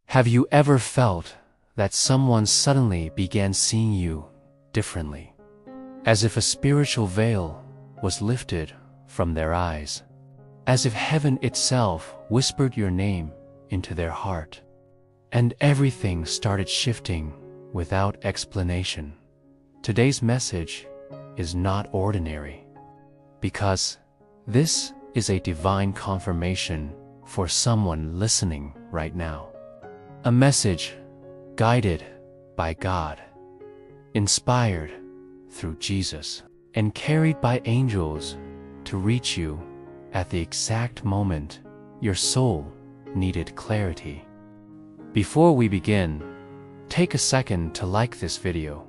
Have you ever felt that someone suddenly began seeing you differently? As if a spiritual veil was lifted from their eyes. As if heaven itself whispered your name into their heart. And everything started shifting without explanation. Today's message is not ordinary, because this is a divine confirmation for someone listening right now. A message guided by God, inspired through Jesus, and carried by angels to reach you at the exact moment your soul needed clarity. Before we begin, take a second to like this video,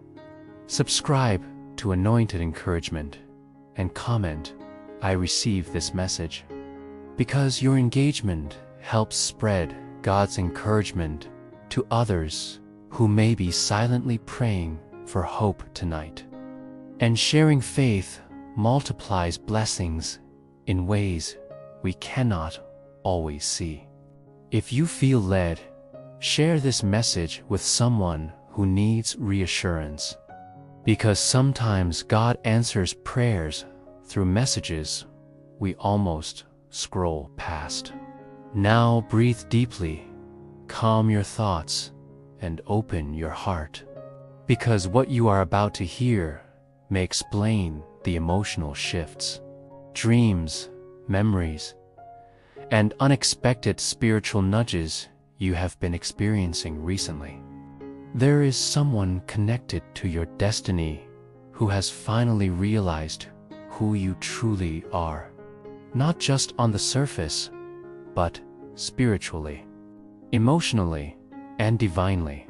subscribe to Anointed Encouragement, and comment, "I receive this message," because your engagement helps spread God's encouragement to others who may be silently praying for hope tonight. And sharing faith multiplies blessings in ways we cannot always see. If you feel led, share this message with someone who needs reassurance, because sometimes God answers prayers through messages we almost scroll past. Now breathe deeply, calm your thoughts, and open your heart, because what you are about to hear may explain the emotional shifts, dreams, memories, and unexpected spiritual nudges you have been experiencing recently. There is someone connected to your destiny who has finally realized who you truly are, not just on the surface, but spiritually, emotionally, and divinely.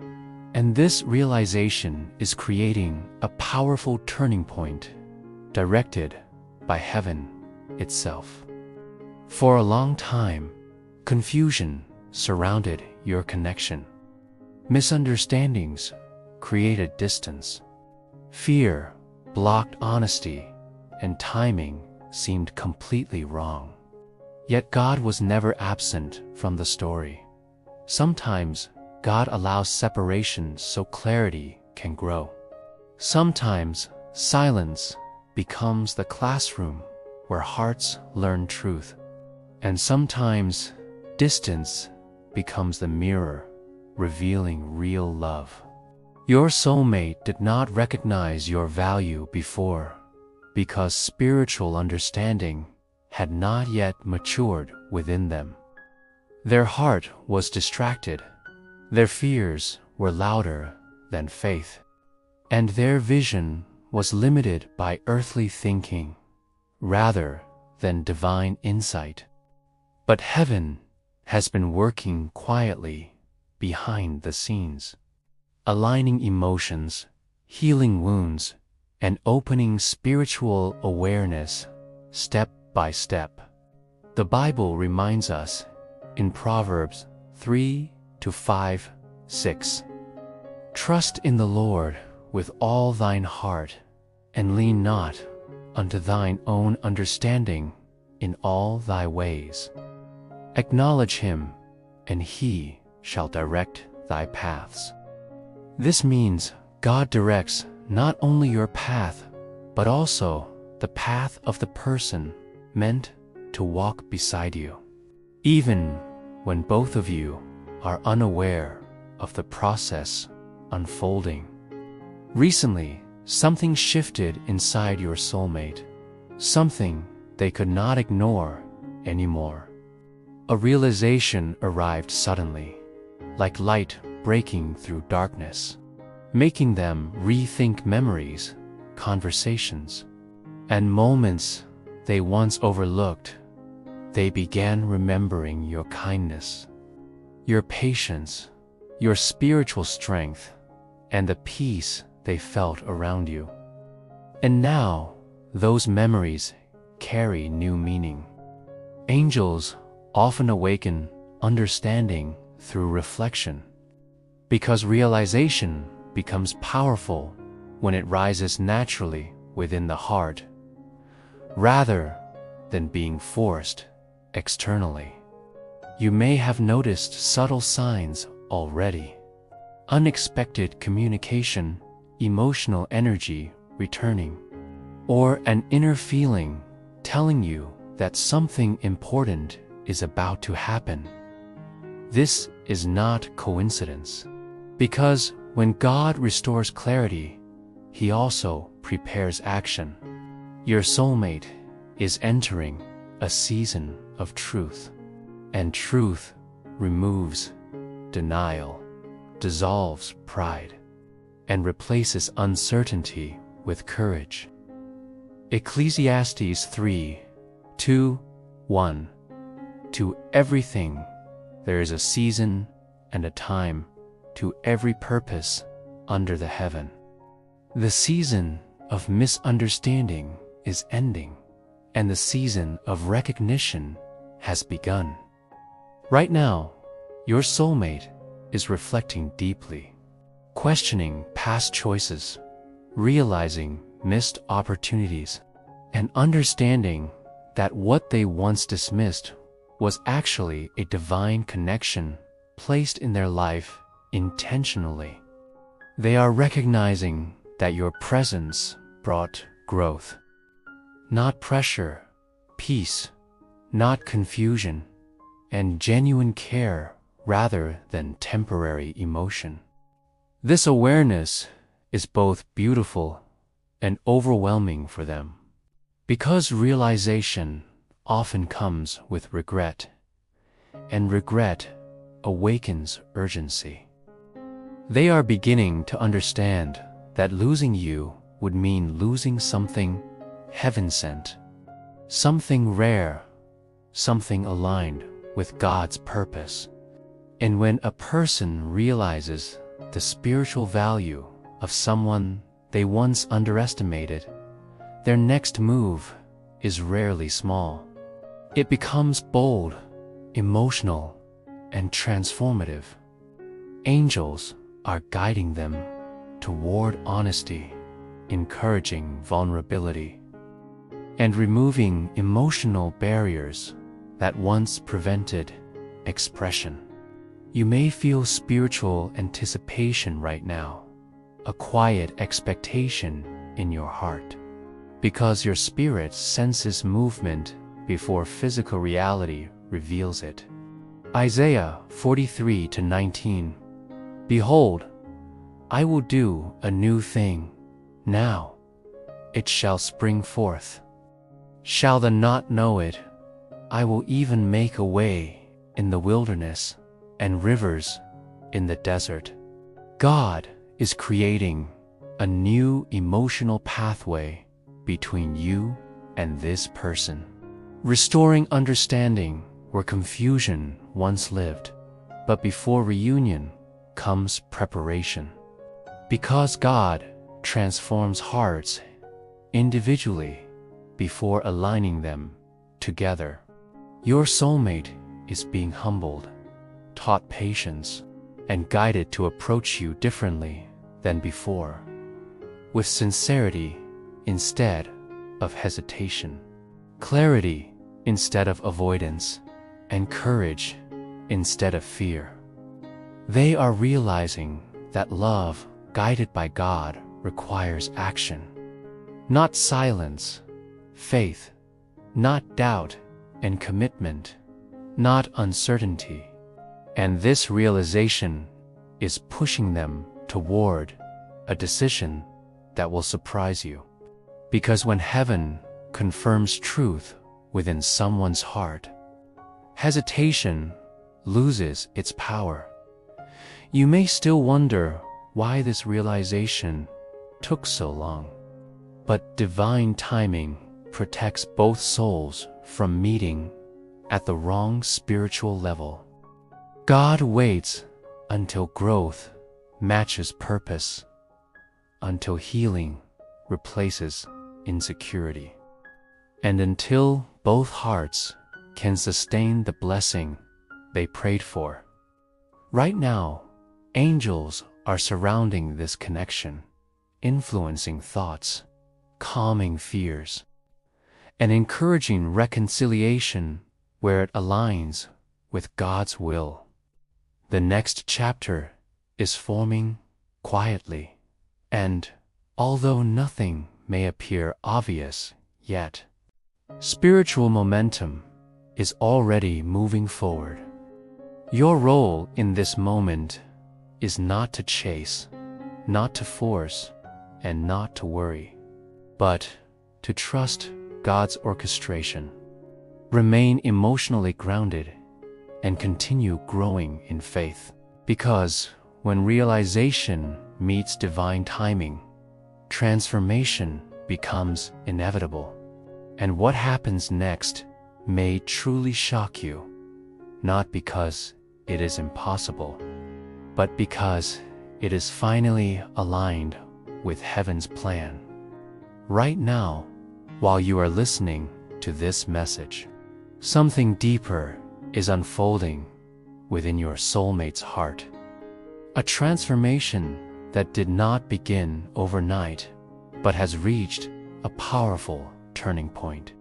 And this realization is creating a powerful turning point, directed by heaven itself. For a long time, confusion surrounded your connection. Misunderstandings created distance. Fear blocked honesty, and timing seemed completely wrong. Yet God was never absent from the story. Sometimes God allows separation so clarity can grow. Sometimes silence becomes the classroom where hearts learn truth. And sometimes distance becomes the mirror, revealing real love. Your soulmate did not recognize your value before, because spiritual understanding had not yet matured within them. Their heart was distracted, their fears were louder than faith, and their vision was limited by earthly thinking rather than divine insight. But heaven has been working quietly behind the scenes, aligning emotions, healing wounds, and opening spiritual awareness step by step. The Bible reminds us in Proverbs 3-5-6, "Trust in the Lord with all thine heart, and lean not unto thine own understanding in all thy ways. Acknowledge him, and he shall direct thy paths." This means God directs not only your path, but also the path of the person meant to walk beside you, even when both of you are unaware of the process unfolding. Recently, something shifted inside your soulmate, something they could not ignore anymore. A realization arrived suddenly, like light breaking through darkness, making them rethink memories, conversations, and moments they once overlooked. They began remembering your kindness, your patience, your spiritual strength, and the peace they felt around you. And now, those memories carry new meaning. Angels often awaken understanding through reflection, because realization becomes powerful when it rises naturally within the heart, rather than being forced externally. You may have noticed subtle signs already. Unexpected communication, emotional energy returning, or an inner feeling telling you that something important is about to happen. This is not coincidence, because when God restores clarity, He also prepares action. Your soulmate is entering a season of truth, and truth removes denial, dissolves pride, and replaces uncertainty with courage. Ecclesiastes 3:2-1. To everything there is a season and a time, to every purpose under the heaven. The season of misunderstanding is ending, and the season of recognition has begun. Right now, your soulmate is reflecting deeply, questioning past choices, realizing missed opportunities, and understanding that what they once dismissed was actually a divine connection placed in their life intentionally. They are recognizing that your presence brought growth, not pressure, peace, not confusion, and genuine care rather than temporary emotion. This awareness is both beautiful and overwhelming for them, because realization often comes with regret, and regret awakens urgency. They are beginning to understand that losing you would mean losing something heaven-sent, something rare, something aligned with God's purpose. And when a person realizes the spiritual value of someone they once underestimated, their next move is rarely small. It becomes bold, emotional, and transformative. Angels are guiding them toward honesty, encouraging vulnerability, and removing emotional barriers that once prevented expression. You may feel spiritual anticipation right now, a quiet expectation in your heart, because your spirit senses movement before physical reality reveals it. Isaiah 43:19. Behold, I will do a new thing. Now it shall spring forth. Shall the not know it? I will even make a way in the wilderness and rivers in the desert. God is creating a new emotional pathway between you and this person, restoring understanding where confusion once lived. But before reunion comes preparation, because God transforms hearts individually before aligning them together. Your soulmate is being humbled, taught patience, and guided to approach you differently than before, with sincerity instead of hesitation, clarity instead of avoidance, and courage instead of fear. They are realizing that love guided by God requires action, not silence, faith, not doubt, and commitment, not uncertainty. And this realization is pushing them toward a decision that will surprise you. Because when heaven confirms truth within someone's heart, hesitation loses its power. You may still wonder why this realization took so long, but divine timing protects both souls from meeting at the wrong spiritual level. God waits until growth matches purpose, until healing replaces insecurity, and until both hearts can sustain the blessing they prayed for. Right now, angels are surrounding this connection, influencing thoughts, calming fears, and encouraging reconciliation where it aligns with God's will. The next chapter is forming quietly, and although nothing may appear obvious yet, spiritual momentum is already moving forward. Your role in this moment is not to chase, not to force, and not to worry, but to trust God's orchestration. Remain emotionally grounded and continue growing in faith, because when realization meets divine timing, transformation becomes inevitable. And what happens next may truly shock you, not because it is impossible, but because it is finally aligned with heaven's plan. Right now, while you are listening to this message, something deeper is unfolding within your soulmate's heart. A transformation that did not begin overnight, but has reached a powerful turning point.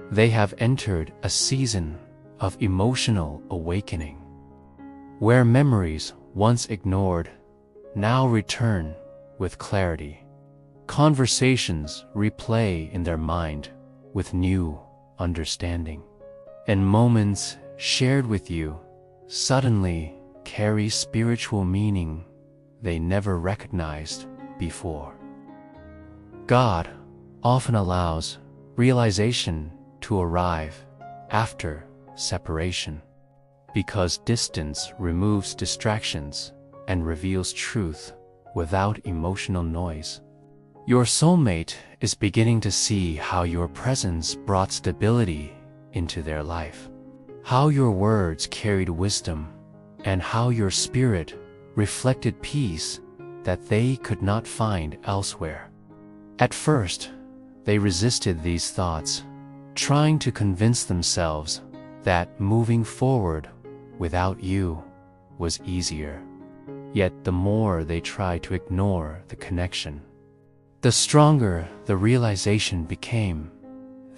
They have entered a season of emotional awakening, where memories once ignored now return with clarity. Conversations replay in their mind with new understanding, and moments shared with you suddenly carry spiritual meaning they never recognized before. God often allows realization to arrive after separation, because distance removes distractions and reveals truth without emotional noise. Your soulmate is beginning to see how your presence brought stability into their life, how your words carried wisdom, and how your spirit reflected peace that they could not find elsewhere. At first, they resisted these thoughts, trying to convince themselves that moving forward without you was easier. Yet the more they tried to ignore the connection, the stronger the realization became.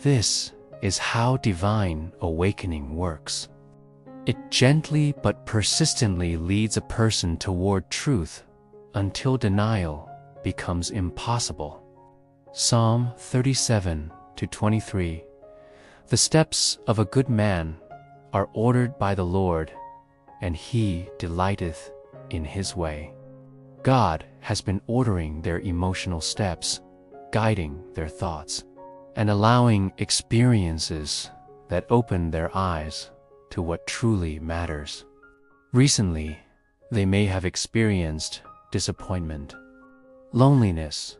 This is how divine awakening works. It gently but persistently leads a person toward truth until denial becomes impossible. Psalm 37-23. The steps of a good man are ordered by the Lord, and he delighteth in his way. God has been ordering their emotional steps, guiding their thoughts, and allowing experiences that open their eyes to what truly matters. Recently, they may have experienced disappointment, loneliness,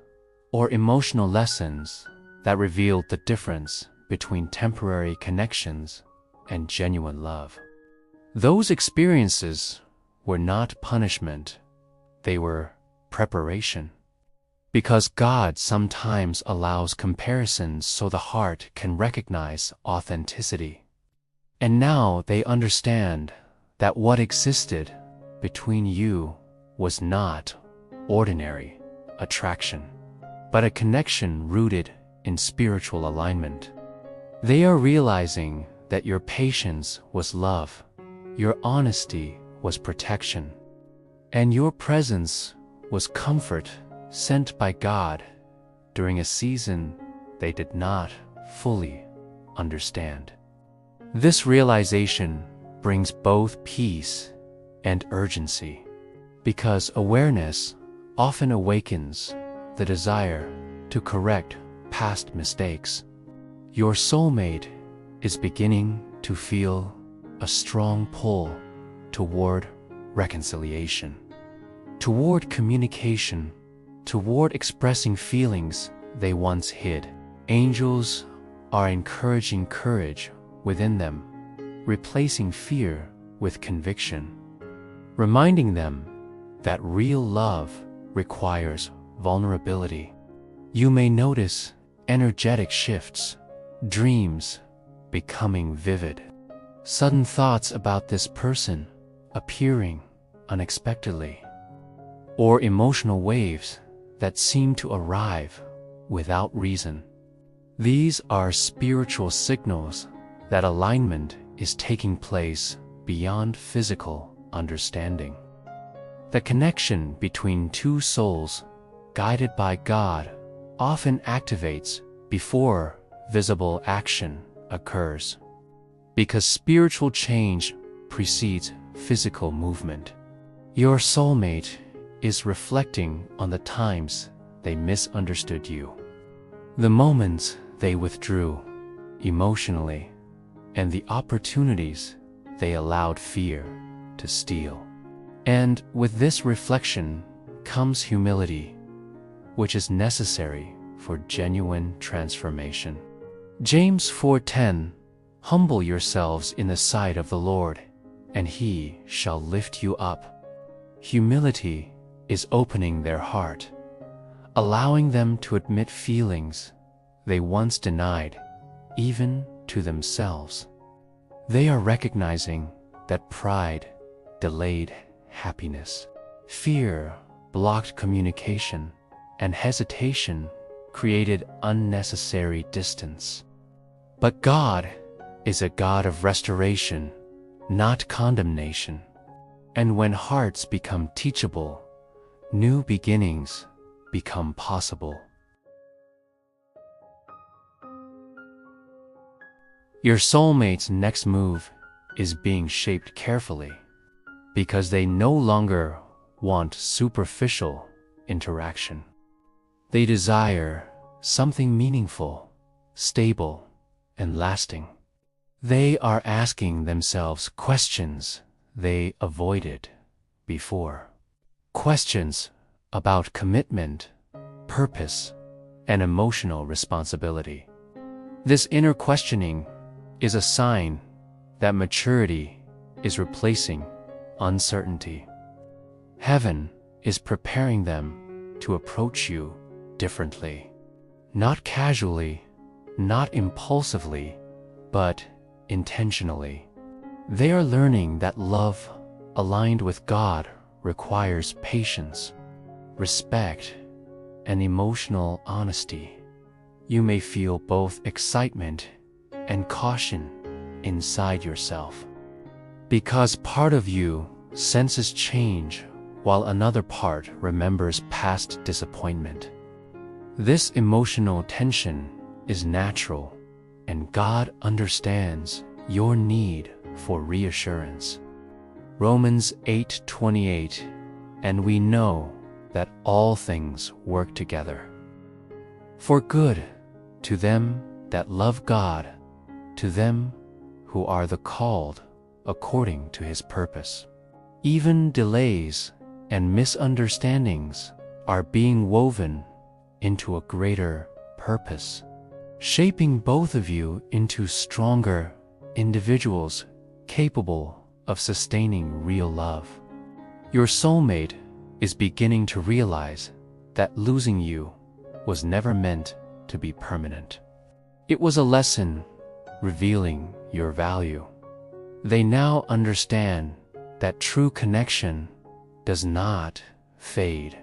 or emotional lessons that revealed the difference between temporary connections and genuine love. Those experiences were not punishment, they were preparation. Because God sometimes allows comparisons so the heart can recognize authenticity. And now they understand that what existed between you was not ordinary attraction, but a connection rooted in spiritual alignment. They are realizing that your patience was love, your honesty was protection, and your presence was comfort sent by God during a season they did not fully understand. This realization brings both peace and urgency, because awareness often awakens the desire to correct past mistakes. Your soulmate is beginning to feel a strong pull toward reconciliation, toward communication, toward expressing feelings they once hid. Angels are encouraging courage within them, replacing fear with conviction, reminding them that real love requires vulnerability. You may notice energetic shifts, dreams becoming vivid, sudden thoughts about this person appearing unexpectedly, or emotional waves that seem to arrive without reason. These are spiritual signals that alignment is taking place beyond physical understanding. The connection between two souls, guided by God, often activates before visible action occurs, because spiritual change precedes physical movement. Your soulmate is reflecting on the times they misunderstood you, the moments they withdrew emotionally, and the opportunities they allowed fear to steal. And with this reflection comes humility, which is necessary for genuine transformation. James 4:10, "Humble yourselves in the sight of the Lord, and He shall lift you up." Humility is opening their heart, allowing them to admit feelings they once denied, even to themselves. They are recognizing that pride delayed happiness, fear blocked communication, and hesitation created unnecessary distance. But God is a God of restoration, not condemnation. And when hearts become teachable, new beginnings become possible. Your soulmate's next move is being shaped carefully, because they no longer want superficial interaction. They desire something meaningful, stable, and lasting. They are asking themselves questions they avoided before. Questions about commitment, purpose, and emotional responsibility. This inner questioning is a sign that maturity is replacing uncertainty. Heaven is preparing them to approach you differently. Not casually, not impulsively, but intentionally. They are learning that love aligned with God requires patience, respect, and emotional honesty. You may feel both excitement and caution inside yourself, because part of you senses change while another part remembers past disappointment. This emotional tension is natural, and God understands your need for reassurance. Romans 8:28, "And we know that all things work together for good to them that love God, to them who are the called according to His purpose." Even delays and misunderstandings are being woven into a greater purpose, shaping both of you into stronger individuals capable of sustaining real love. Your soulmate is beginning to realize that losing you was never meant to be permanent. It was a lesson revealing your value. They now understand that true connection does not fade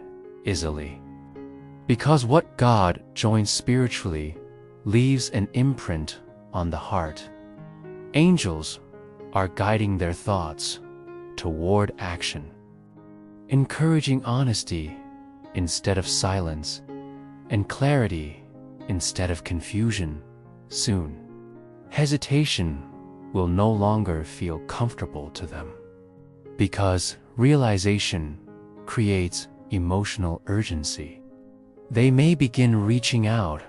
easily, because what God joins spiritually leaves an imprint on the heart. Angels are guiding their thoughts toward action, encouraging honesty instead of silence, and clarity instead of confusion. Soon, hesitation will no longer feel comfortable to them, because realization creates emotional urgency. They may begin reaching out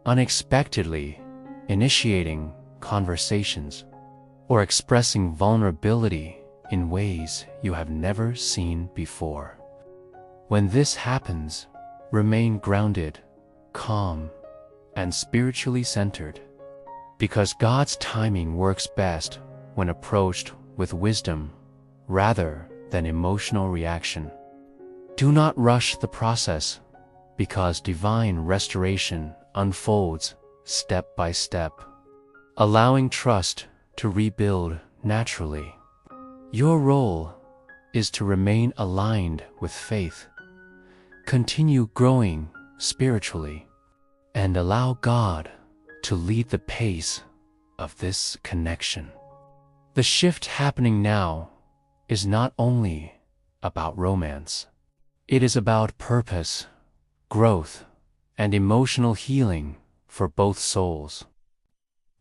unexpectedly, initiating conversations, or expressing vulnerability in ways you have never seen before. When this happens, remain grounded, calm, and spiritually centered, because God's timing works best when approached with wisdom rather than emotional reaction. Do not rush the process, because divine restoration unfolds step by step, allowing trust to rebuild naturally. Your role is to remain aligned with faith, continue growing spiritually, and allow God to lead the pace of this connection. The shift happening now is not only about romance. It is about purpose, growth, and emotional healing for both souls.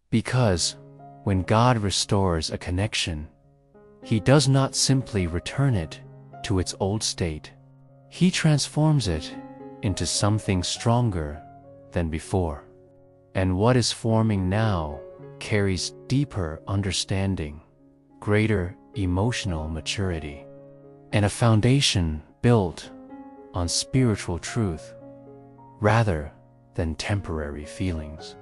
Because when God restores a connection, He does not simply return it to its old state. He transforms it into something stronger than before. And what is forming now carries deeper understanding, greater emotional maturity, and a foundation built on spiritual truth rather than temporary feelings.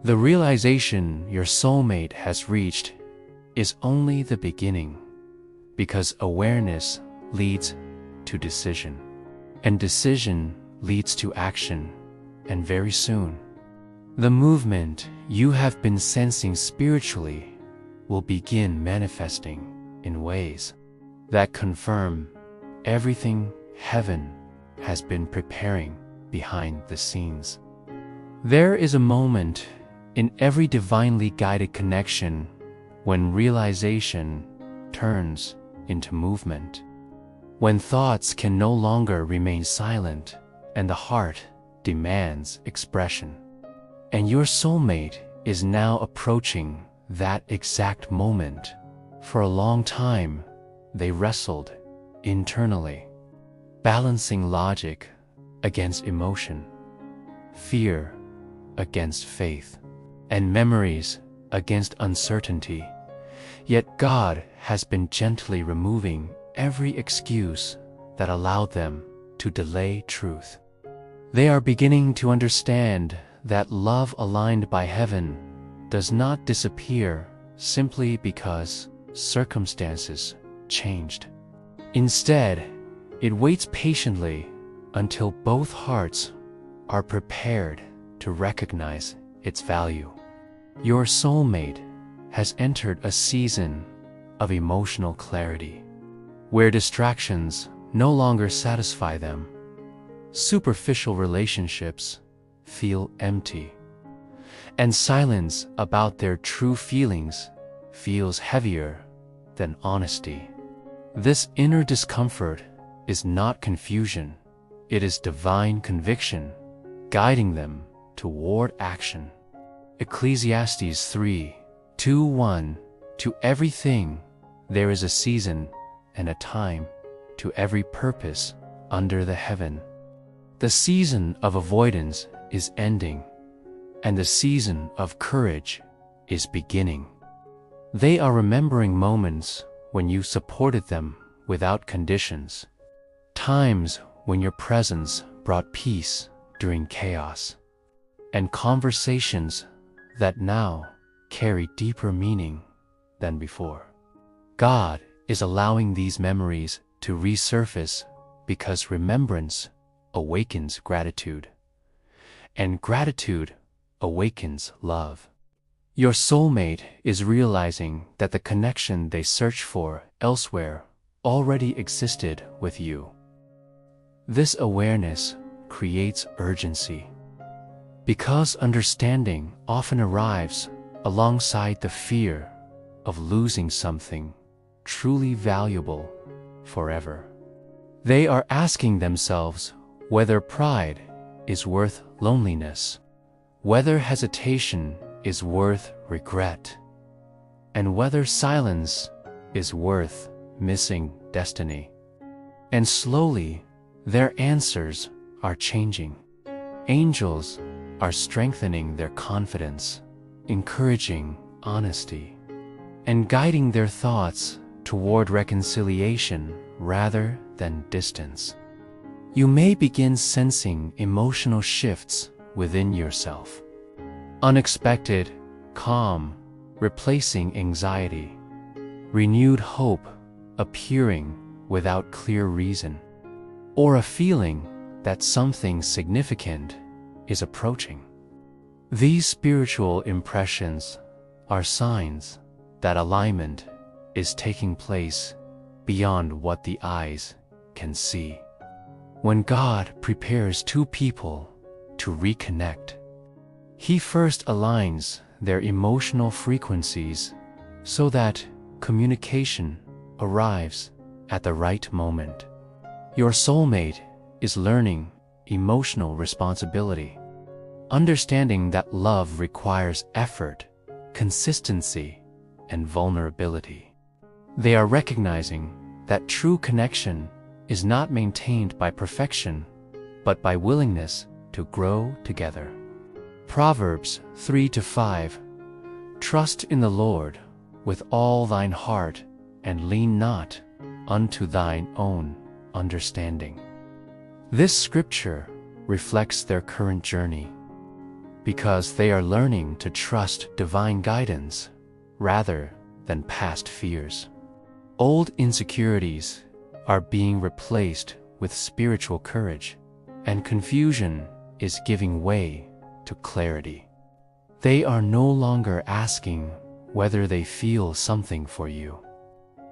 The realization your soulmate has reached is only the beginning, because awareness leads to decision, and decision leads to action, and very soon, the movement you have been sensing spiritually will begin manifesting in ways that confirm everything heaven has been preparing behind the scenes. There is a moment in every divinely guided connection when realization turns into movement, when thoughts can no longer remain silent and the heart demands expression. And your soulmate is now approaching that exact moment. For a long time, they wrestled internally, balancing logic against emotion, fear against faith, and memories against uncertainty. Yet God has been gently removing every excuse that allowed them to delay truth. They are beginning to understand that love aligned by heaven does not disappear simply because circumstances changed. Instead, it waits patiently until both hearts are prepared to recognize its value. Your soulmate has entered a season of emotional clarity, where distractions no longer satisfy them. Superficial relationships feel empty, and silence about their true feelings feels heavier than honesty. This inner discomfort is not confusion, it is divine conviction, guiding them toward action. Ecclesiastes 3:2-1. To everything there is a season and a time, to every purpose under the heaven. The season of avoidance is ending, and the season of courage is beginning. They are remembering moments when you supported them without conditions, times when your presence brought peace during chaos, and conversations that now carry deeper meaning than before. God is allowing these memories to resurface because remembrance awakens gratitude, and gratitude awakens love. Your soulmate is realizing that the connection they search for elsewhere already existed with you. This awareness creates urgency, because understanding often arrives alongside the fear of losing something truly valuable forever. They are asking themselves whether pride is worth loneliness, whether hesitation is worth regret, and whether silence is worth missing destiny. And slowly, their answers are changing. Angels are strengthening their confidence, encouraging honesty, and guiding their thoughts toward reconciliation rather than distance. You may begin sensing emotional shifts within yourself. Unexpected calm replacing anxiety, renewed hope appearing without clear reason, or a feeling that something significant is approaching. These spiritual impressions are signs that alignment is taking place beyond what the eyes can see. When God prepares two people to reconnect, He first aligns their emotional frequencies so that communication arrives at the right moment. Your soulmate is learning emotional responsibility, understanding that love requires effort, consistency, and vulnerability. They are recognizing that true connection is not maintained by perfection, but by willingness to grow together. Proverbs 3-5. Trust in the Lord with all thine heart, and lean not unto thine own understanding. This scripture reflects their current journey, because they are learning to trust divine guidance rather than past fears. Old insecurities are being replaced with spiritual courage, and confusion is giving way to clarity. They are no longer asking whether they feel something for you.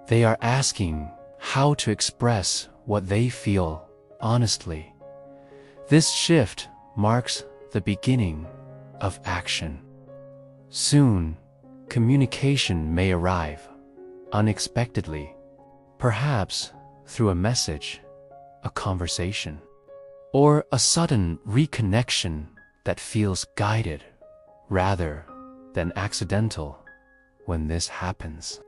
They are asking how to express what they feel honestly. This shift marks the beginning of action. Soon, communication may arrive unexpectedly, perhaps through a message, a conversation, or a sudden reconnection that feels guided rather than accidental. When this happens,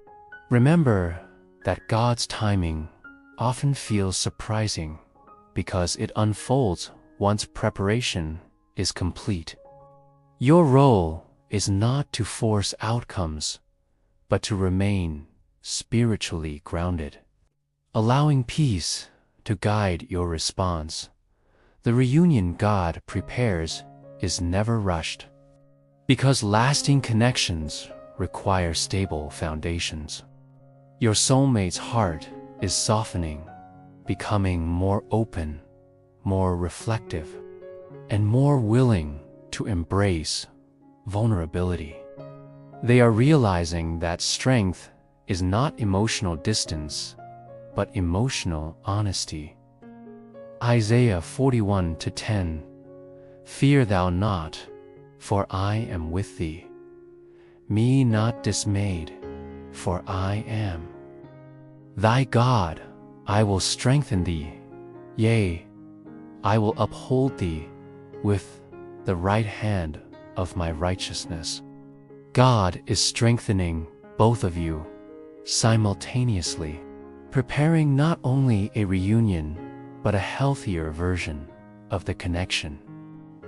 remember that God's timing often feels surprising because it unfolds once preparation is complete. Your role is not to force outcomes, but to remain spiritually grounded, allowing peace to guide your response. The reunion God prepares is never rushed, because lasting connections require stable foundations. Your soulmate's heart is softening, becoming more open, more reflective, and more willing to embrace vulnerability. They are realizing that strength is not emotional distance, but emotional honesty. Isaiah 41:10. Fear thou not, for I am with thee. Be not dismayed, for I am thy God. I will strengthen thee, yea, I will uphold thee with the right hand of my righteousness. God is strengthening both of you simultaneously, preparing not only a reunion, but a healthier version of the connection.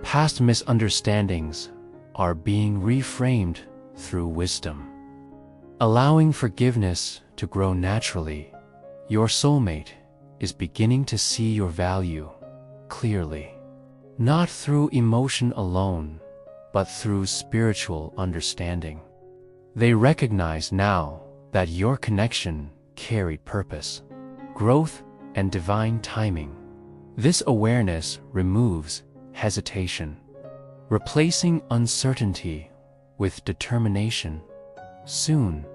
Past misunderstandings are being reframed through wisdom, allowing forgiveness to grow naturally. Your soulmate is beginning to see your value clearly, not through emotion alone, but through spiritual understanding. They recognize now that your connection carried purpose, growth, and divine timing. This awareness removes hesitation, replacing uncertainty with determination. Soon,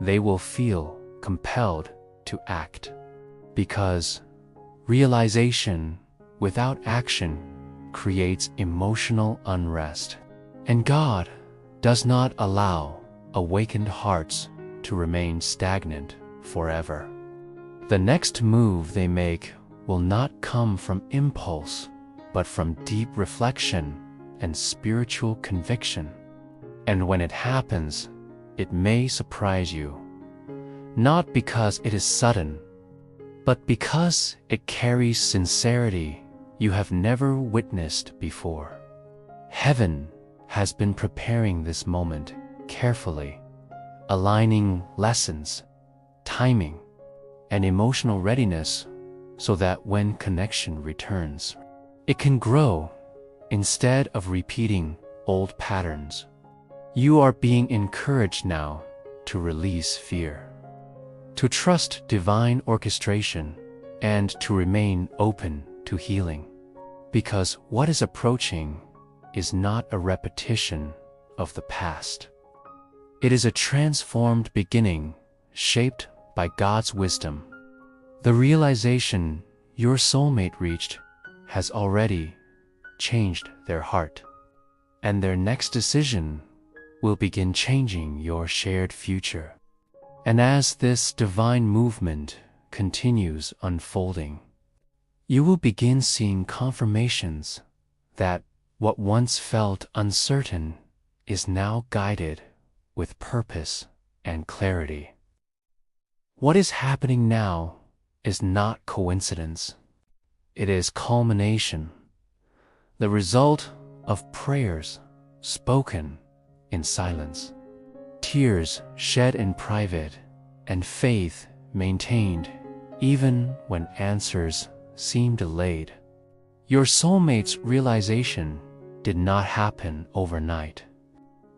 they will feel compelled to act, because realization without action creates emotional unrest, and God does not allow awakened hearts to remain stagnant forever. The next move they make will not come from impulse, but from deep reflection and spiritual conviction. And when it happens, it may surprise you, not because it is sudden, but because it carries sincerity you have never witnessed before. Heaven has been preparing this moment carefully, aligning lessons, timing, and emotional readiness so that when connection returns, it can grow instead of repeating old patterns. You are being encouraged now to release fear, to trust divine orchestration, and to remain open to healing, because what is approaching is not a repetition of the past. It is a transformed beginning shaped by God's wisdom. The realization your soulmate reached has already changed their heart, and their next decision will begin changing your shared future. And as this divine movement continues unfolding, you will begin seeing confirmations that what once felt uncertain is now guided with purpose and clarity. What is happening now is not coincidence. It is culmination, the result of prayers spoken in silence, tears shed in private, and faith maintained even when answers seem delayed. Your soulmate's realization did not happen overnight.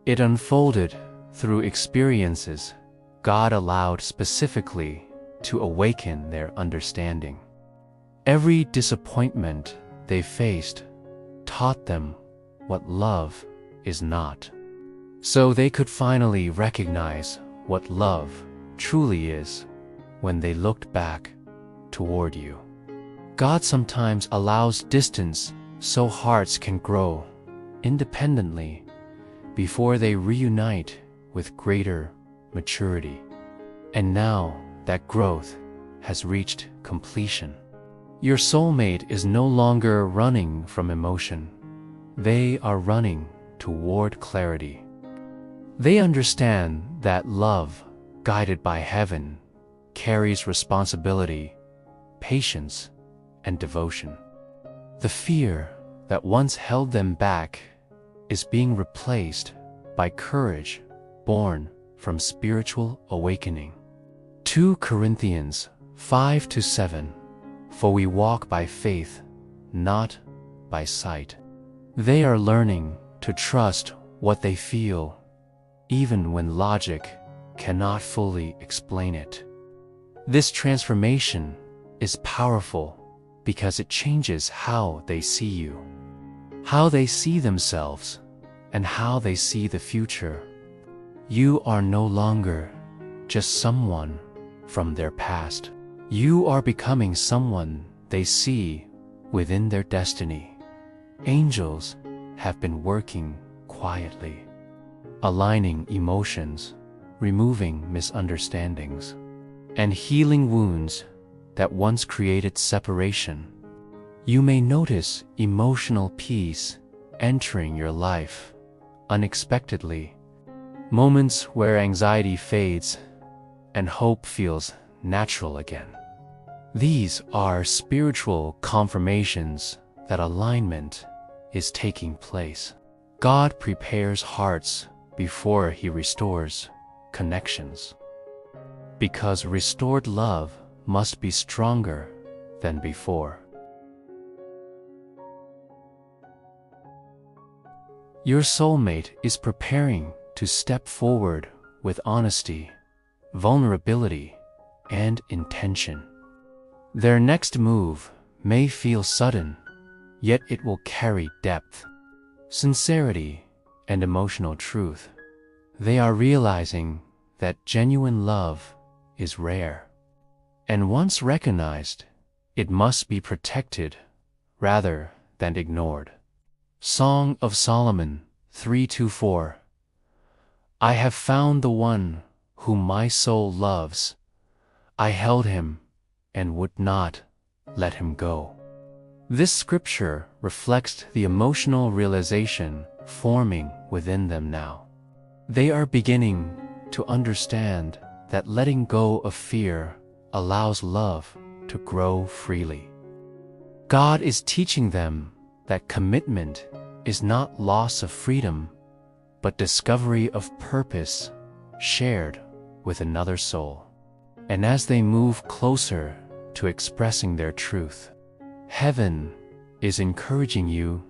It unfolded through experiences God allowed specifically to awaken their understanding. Every disappointment they faced taught them what love is not, so they could finally recognize what love truly is when they looked back toward you. God sometimes allows distance so hearts can grow independently before they reunite with greater maturity. And now that growth has reached completion. Your soulmate is no longer running from emotion. They are running toward clarity. They understand that love, guided by heaven, carries responsibility, patience, and devotion. The fear that once held them back is being replaced by courage born from spiritual awakening. 2 Corinthians 5-7. For we walk by faith, not by sight. They are learning to trust what they feel, even when logic cannot fully explain it. This transformation is powerful because it changes how they see you, how they see themselves, and how they see the future. You are no longer just someone from their past. You are becoming someone they see within their destiny. Angels have been working quietly, aligning emotions, removing misunderstandings, and healing wounds that once created separation. You may notice emotional peace entering your life unexpectedly, moments where anxiety fades and hope feels natural again. These are spiritual confirmations that alignment is taking place. God prepares hearts before He restores connections, because restored love must be stronger than before. Your soulmate is preparing to step forward with honesty, vulnerability, and intention. Their next move may feel sudden, yet it will carry depth, sincerity, and emotional truth. They are realizing that genuine love is rare, and once recognized, it must be protected rather than ignored. Song of Solomon 3-4. I have found the one whom my soul loves. I held him and would not let him go. This scripture reflects the emotional realization forming within them now. They are beginning to understand that letting go of fear allows love to grow freely. God is teaching them that commitment is not loss of freedom, but discovery of purpose shared with another soul. And as they move closer to expressing their truth, heaven is encouraging you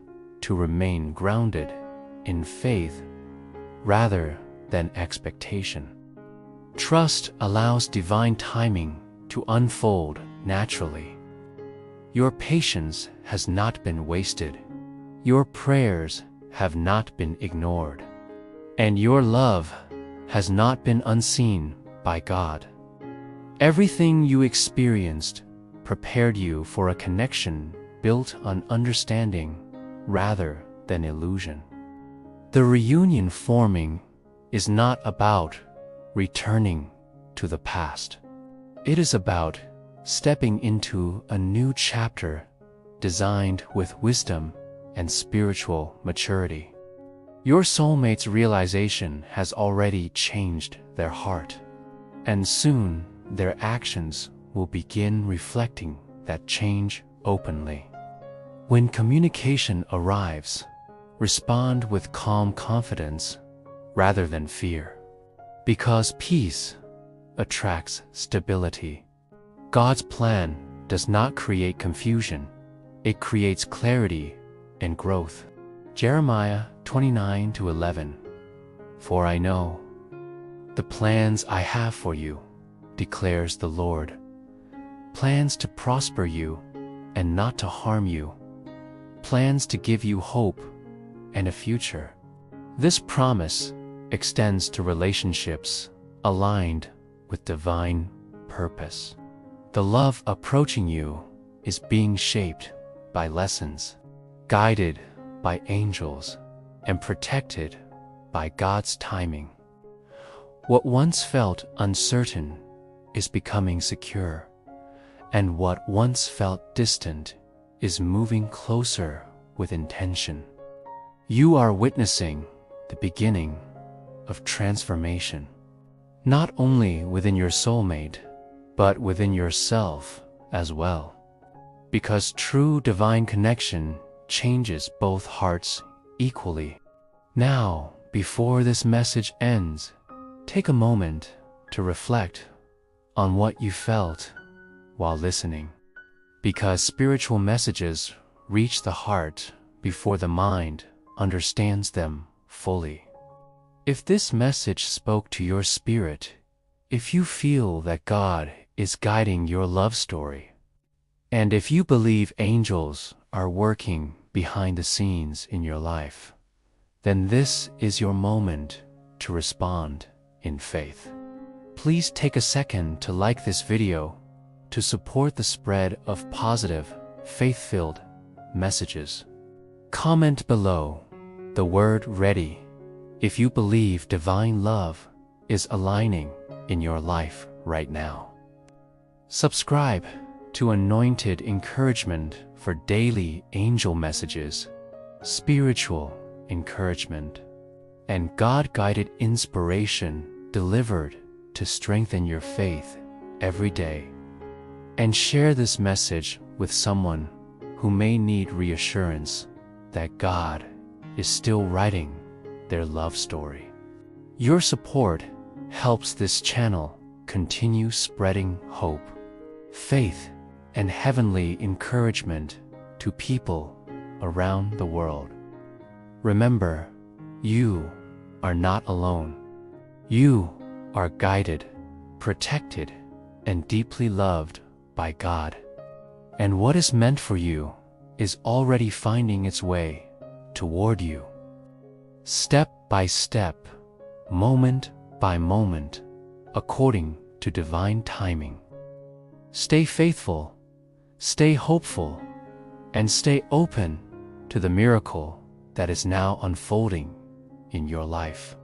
to remain grounded in faith rather than expectation. Trust allows divine timing to unfold naturally. Your patience has not been wasted. Your prayers have not been ignored. And your love has not been unseen by God. Everything you experienced prepared you for a connection built on understanding rather than illusion. The reunion forming is not about returning to the past. It is about stepping into a new chapter designed with wisdom and spiritual maturity. Your soulmate's realization has already changed their heart, and soon their actions will begin reflecting that change openly. When communication arrives, respond with calm confidence rather than fear, because peace attracts stability. God's plan does not create confusion, it creates clarity and growth. Jeremiah 29:11. For I know the plans I have for you, declares the Lord, plans to prosper you and not to harm you, plans to give you hope and a future. This promise extends to relationships aligned with divine purpose. The love approaching you is being shaped by lessons, guided by angels, and protected by God's timing. What once felt uncertain is becoming secure, and what once felt distant is moving closer with intention. You are witnessing the beginning of transformation, not only within your soulmate, but within yourself as well. Because true divine connection changes both hearts equally. Now, before this message ends, take a moment to reflect on what you felt while listening. Because spiritual messages reach the heart before the mind understands them fully. If this message spoke to your spirit, if you feel that God is guiding your love story, and if you believe angels are working behind the scenes in your life, then this is your moment to respond in faith. Please take a second to like this video to support the spread of positive, faith-filled messages. Comment below the word "ready" if you believe divine love is aligning in your life right now. Subscribe to Anointed Encouragement for daily angel messages, spiritual encouragement, and God-guided inspiration delivered to strengthen your faith every day. And share this message with someone who may need reassurance that God is still writing their love story. Your support helps this channel continue spreading hope, faith, and heavenly encouragement to people around the world. Remember, you are not alone. You are guided, protected, and deeply loved by God. And what is meant for you is already finding its way toward you. Step by step, moment by moment, according to divine timing. Stay faithful, stay hopeful, and stay open to the miracle that is now unfolding in your life.